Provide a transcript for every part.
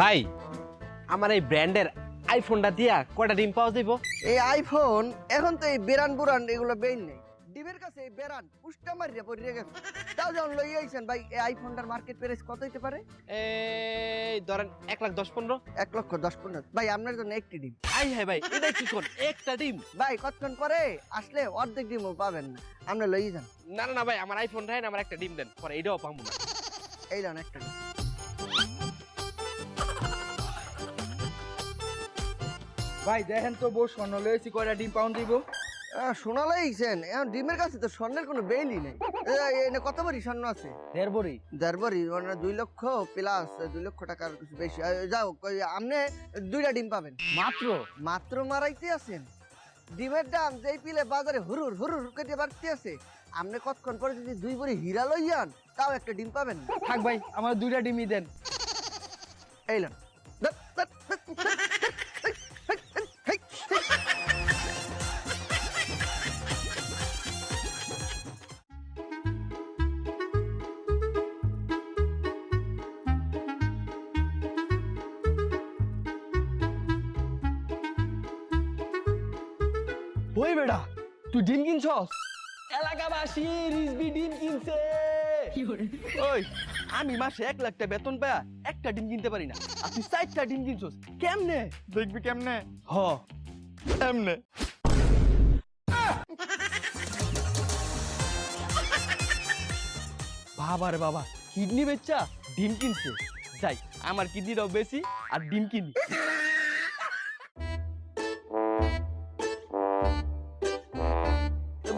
ভাই আমার এই ব্র্যান্ডের আইফোনটা দিয়া কয়টা ডিম পাওয়া যাইব? এই আইফোন এখন তো এই বেরান বুরান এগুলো বেইন নেই, ডিমের কাছে এই বেরান পুষ্টা মারিয়া পড়িয়ে গেছে। তাও যখন লই আইছেন ভাই, এই আইফোনটার মার্কেট প্রাইস কত হইতে পারে? এই ধরেন 1,10,15। 1,10,15 ভাই আপনার জন্য একটি ডিম। আই হ্যাঁ ভাই, এটা কি কোন একটা ডিম? ভাই কতক্ষণ পরে আসলে অর্ধেক ডিমও পাবেন না, আপনি লই যান। না না না ভাই, আমার আইফোন রাখেন, আমার একটা ডিম দেন, পরে এটাও পাবো না। এই যান একটা ডিম। ভাই দেখেন তো বউ স্বর্ণ লয়েছি কয়টা ডিম পাউন্ড দিব? সোনা লাইছেন, এখন ডিমের কাছে তো স্বর্ণের কোনো বেইলই নেই। এনে কত ভরি স্বর্ণ আছে? 1.5 ভরি। 1.5 ভরি মানে 2 লক্ষ প্লাস 2 লক্ষ টাকার কিছু বেশি। যাও আপনি 2টা ডিম পাবেন মাত্র? মাত্র মারাইতে আছেন। ডিমের দাম যেই পিলে বাজারে হুরুর হুরুর করে বাড়তে আছে, আপনি কতক্ষণ পরে যদি 2 ভরি হীরা লইয়ান তাও একটা ডিম পাবেন না। থাক ভাই, আমার 2টা ডিমই দেন। এই লন। ওই বেটা, তুই ডিম কিনছস? এলাকাবাসী রিজবি ডিম কিনছে। ওই আমি মাসে 1 লাখ টাকা বেতন পায়া একটা ডিম কিনতে পারি না, আর তুই 4টা ডিম কিনছস কেমনে? দেখবি কেমনে? হ এমনে। বাবা রে বাবা, কিডনি বেচা ডিম কিনছে। যাই আমার কিডনিটাও বেশি আর ডিম কিনি।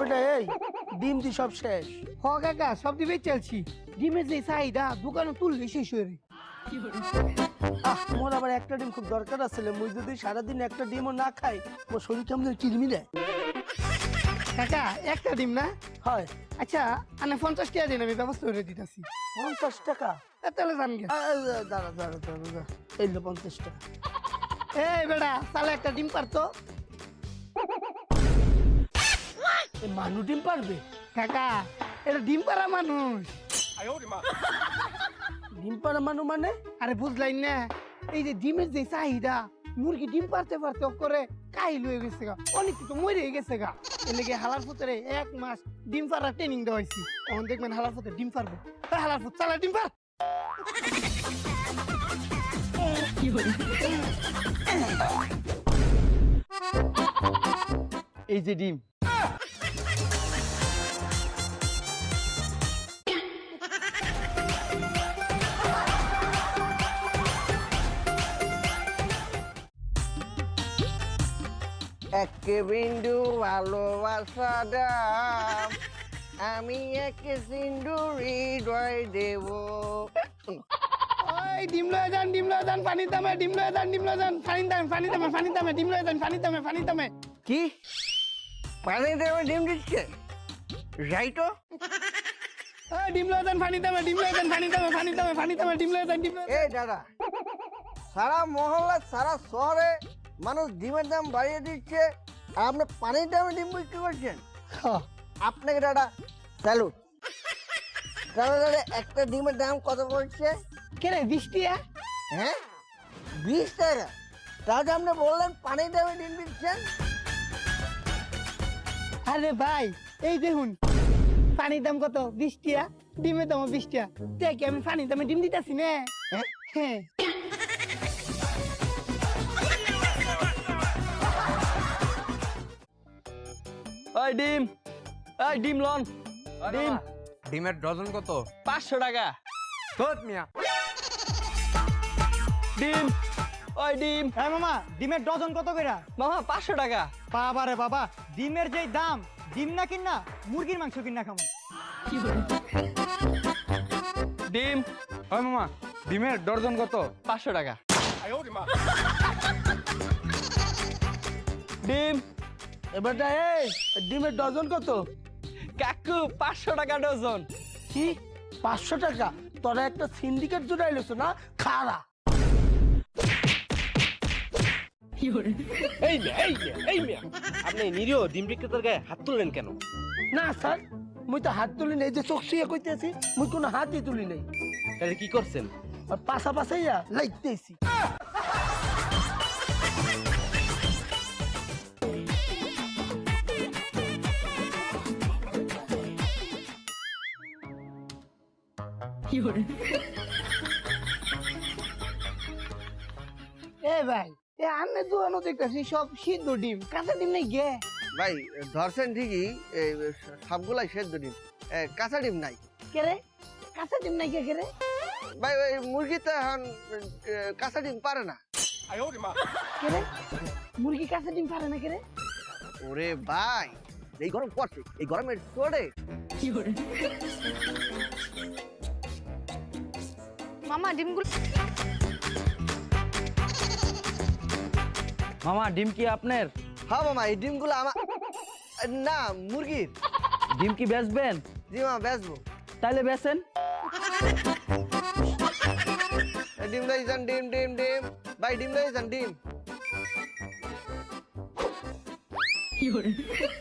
বেটা এই ডিম দি সব শেষ? হ কাকা, সব দিবে চলছি। ডিমের যে চাহিদা দোকানে তুললে শেষ হয়ে রে। মোর আবার একটা ডিম খুব দরকার আছে। মুই যদি সারাদিন একটা ডিমও না খাই, মোর শরীর কেমন চিরমি দেয়। কাকা একটা ডিম না? হয়। আচ্ছা আনে 50 টাকা দিন, আমি ব্যবস্থা করে দিতেছি। 50 টাকা? তাহলে জান গে। দাঁড়া দাঁড়া দাঁড়া, এই লো 50 টাকা। এই বেটা, তাহলে একটা ডিম পারতো? এই মানু ডিম পারবে? কাকা এটা ডিম পারা মানুষ। ডিম পারা মানু মানে? আরে বুঝলাই না, এই যে ডিমের যে চাহিদা, মুরগি ডিম পারতে পারতে করে কাহিল হয়ে গেছে গা, অনেক কিছু মরে গেছে গা। এর লেগে হালার ফুতেরে 1 মাস ডিম পাড়ার ট্রেনিং দেওয়া হয়েছি। তখন দেখবেন হালার ফুতে ডিম পারবো। হালার ফুত চালা ডিম পার। এই যে ডিম, একে বিন্দু ভালোবাসা দাম, আমি একে সিন্ধু হৃদয় দেব। ওই ডিম লয়ে যান, ডিম লয়ে যান, পানি দামে, ডিম লয়ে যান, ডিম লয়ে যান, পানি দামে, পানি দামে, পানি দামে, ডিম লয়ে যান, পানি দামে, পানি দামে। কি পানি দেবে ডিম দিচ্ছে? যাই তো। ওই ডিম লয়ে যান, পানি দামে, ডিম লয়ে যান, পানি দামে, পানি দামে, পানি দামে, ডিম লয়ে যান, ডিম লয়ে যান। এই দাদা, সারা মহল্লা সারা শহরে মানুষ ডিমের দাম বাড়িয়ে দিচ্ছে, আর আপনি পানির দামে ডিম বিক্রি করছেন? আপনাকে দাদা স্যালুট। দাদা দাদা, একটা ডিমের দাম কত পড়ছে? কে রে 20 টাকা? হ্যাঁ 20 টাকা? তাহলে আপনি বললেন পানির দামে ডিম দিচ্ছেন। আরে ভাই এই দেখুন, পানির দাম কত? 20 টাকা, ডিমের দাম 20 টাকা। দেখি আমি পানির দামে ডিম দিতেছি না? হ্যাঁ। ওই ডিম, ওই ডিম লন, ডিম। ডিমের ডজন কত? 500 টাকা। তোত মিয়া। ডিম, ওই ডিম। হ্যাঁ মামা, ডিমের ডজন কত কইরা? মামা 500 টাকা। বাবা রে বাবা, ডিমের যেই দাম, ডিম না কিনা মুরগির মাংস কিনা খামো। ডিম, ওই মামা, ডিমের ডজন কত? 500 টাকা। ডিম, এবারটা এই ডিমের ডজন কত? কাকু 500 টাকা ডজন। কি 500 টাকা? তোরা একটা সিন্ডিকেট জোড়াইলেছ না? খাড়া। এই মিয়া, আপনি নিরীহ ডিম বিক্রেতার গায়ে হাত তুললেন কেন? না স্যার, মুই তো হাত তুলি নাই, যে চোখ শুয়ে কইতেছি মুই কোনো হাতই তুলি নাই। তাহলে কি করছেন? আর পাশা পাশাইয়া লাইতেছি। এ ভাই এ আন্নের দোকানও দেখতেছি সব সিদ্ধ ডিম, কাঁচা ডিম নাই গে। ভাই ধরছেন ঠিকই, এই সবগুলাই সেদ্ধ ডিম, কাঁচা ডিম নাই। কে রে কাঁচা ডিম নাই কে রে? ভাই ওই মুরগি তো এখন কাঁচা ডিম পারে না। কে রে মুরগি কাঁচা ডিম পারে না কে রে? ওরে ভাই, এই গরম পড়ছে, এই গরমের চড়ে মামা ডিমগুলো মামা ডিম কি আপনার? হ্যাঁ মামা, এই ডিমগুলো আমার না, মুরগির। ডিম কি বেচবেন? জি মামা, বেচবো। তাইলে বেচেন। ডিম লই যান, ডিম ডিম ডিম ভাই, ডিম লই যান, ডিম।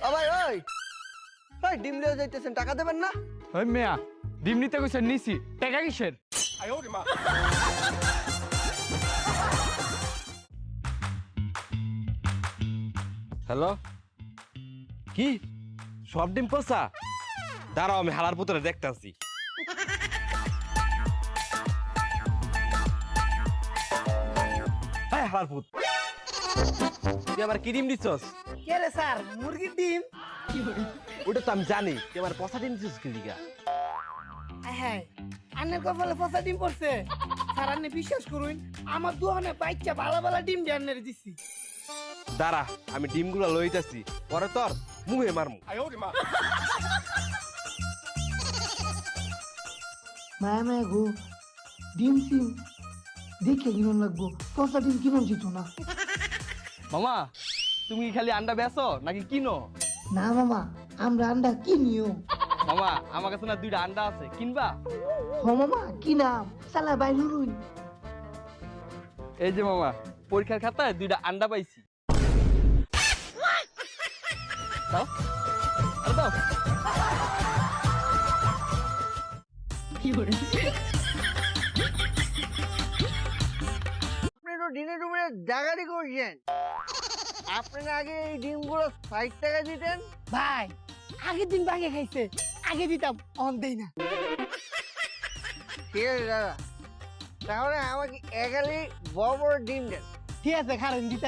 ও ভাই, ওই ভাই ডিম লয়ে যাইতেছেন, টাকা দেবেন না? ওই মিয়া ডিম নিতে কইছেন নিছি, টাকা কিসের? হ্যালো, কি সব ডিম পচা? দাঁড়াও, আমি হালার পুত্রে দেখতেছি। হালার পুত, তুই আমার কি ডিম দিচ্ছস? কে রে স্যার, মুরগির ডিম? ওটা তো আমি জানি, তুই আমার পচা ডিম দিচ্ছস কি লিগা? হ্যাঁ, আন্নের কপালে পচা ডিম পড়ছে। স্যার আন্নে বিশ্বাস করুন, আমার দোকানে বাচ্চা ভালো ভালো ডিম দিয়ে আন্নের দিছি। দাঁড়া, আমি ডিমগুলো লইতাছি, পরে তোর মুহে মারমু। মায়া মায়া গো, ডিম সিম দেখে কিনন লাগবো, পচা ডিম কিনন যেত না। মামা তুমি কি খালি আন্ডা বেচো নাকি কিনো? না মামা, আমরা আন্ডা কিনিও। মামা আমার কাছে না 2টা আন্ডা আছে, কিনবা? হ মামা, কি নাম চালা বাইর হইন। এই যে মামা, পরীক্ষার খাতায় 2টা আন্ডা পাইছি। দাও, আরে দাও। আপনি তো দিনে দুপুরে জাগারি করছেন। আপনার আগে এই ডিমগুলো 60 টাকা দিতেন। ভাই আগের দিন বাগে খাইছে, আগে দিতাম, অন দেই না। ঠিক আছে দাদা, তাহলে আমাকে একালি বড় বড় ডিম দেন। ঠিক আছে, খারেন দিতে